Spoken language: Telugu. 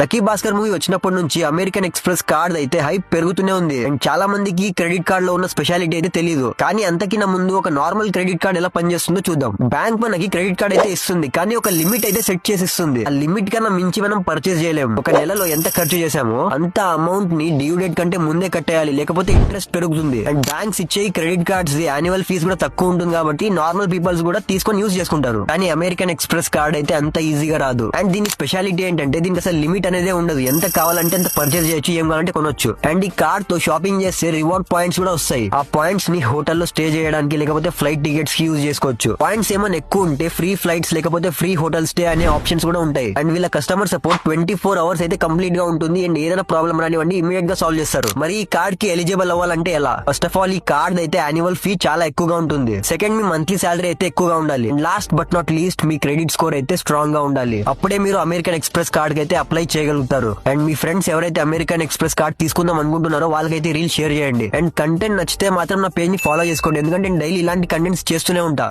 లక్కీ భాస్కర్ మూవీ వచ్చినప్పటి నుంచి అమెరికన్ ఎక్స్ప్రెస్ కార్డ్ అయితే హైప్ పెరుగుతూనే ఉంది. అండ్ చాలా మందికి క్రెడిట్ కార్డ్ లో ఉన్న స్పెషాలిటీ అయితే తెలియదు. కానీ అంతకినా ముందు ఒక నార్మల్ క్రెడిట్ కార్డ్ ఎలా పనిచేస్తుందో చూద్దాం. బ్యాంక్ మనకి క్రెడిట్ కార్డ్ అయితే ఇస్తుంది, కానీ ఒక లిమిట్ అయితే సెట్ చేసి ఇస్తుంది. ఆ లిమిట్ కన్నా మించి మనం పర్చేస్ చేయలేము. ఒక నెలలో ఎంత ఖర్చు చేసామో అంత అమౌంట్ ని డ్యూ డేట్ కంటే ముందే కట్టేయాలి, లేకపోతే ఇంట్రెస్ట్ పెరుగుతుంది. అండ్ బ్యాంక్స్ ఇచ్చే క్రెడిట్ కార్డ్స్ యాన్యువల్ ఫీజు కూడా తక్కువ ఉంటుంది కాబట్టి నార్మల్ పీపుల్స్ కూడా తీసుకొని యూజ్ చేసుకుంటారు. కానీ అమెరికన్ ఎక్స్ప్రెస్ కార్డ్ అయితే అంత ఈజీగా రాదు. అండ్ దీని స్పెషాలిటీ ఏంటంటే దీనికి అసలు లిమిట్ అనేది ఉండదు. ఎంత కావాలంటే అంత పర్చేస్ చేయొచ్చు, ఏం కావాలంటే కొనొచ్చు. అండ్ ఈ కార్డ్ తో షాపింగ్ చేస్తే రివార్డ్ పాయింట్స్ కూడా వస్తాయి. ఆ పాయింట్స్ ని హోటల్లో స్టే చేయడానికి లేకపోతే ఫ్లైట్ టికెట్స్ కి యూజ్ చేసుకోవచ్చు. పాయింట్స్ ఏమైనా ఎక్కువ ఉంటే ఫ్రీ ఫ్లైట్స్ లేకపోతే ఫ్రీ హోటల్ స్టే అనే ఆప్షన్స్ కూడా ఉంటాయి. అండ్ వీళ్ళ కస్టమర్ సపోర్ట్ 24 hours అయితే కంప్లీట్ గా ఉంటుంది. అండ్ ఏదైనా ప్రాబ్లం రానివ్వండి ఇమీడియట్ గా సాల్వ్ చేస్తారు. మరి ఈ కార్డ్ కి ఎలిజిబుల్ అవ్వాలంటే ఎలా? ఫస్ట్ ఆఫ్ ఆల్ ఈ కార్డ్ అయితే యాన్యువల్ ఫీ చాలా ఎక్కువగా ఉంటుంది. సెకండ్, మీ మంత్లీ శాలరీ అయితే ఎక్కువగా ఉండాలి. Last but not least me credit score అయితే స్ట్రాంగ్ గా ఉండాలి. అప్పుడే మీరు అమెరికన్ ఎక్స్ప్రెస్ కార్డ్ కి అయితే అప్లై చేయగలుగుతారు. అండ్ మీ ఫ్రెండ్స్ ఎవరైతే అమెరికన్ ఎక్స్ప్రెస్ కార్డ్ తీసుకుందాం అనుకుంటున్నారో వాళ్ళకైతే రీల్ షేర్ చేయండి. అండ్ కంటెంట్ నచ్చితే మాత్రం నా పేజ్ ని ఫాలో చేసుకోండి, ఎందుకంటే నేను డైలీ ఇలాంటి కంటెంట్స్ చేస్తూనే ఉంటా.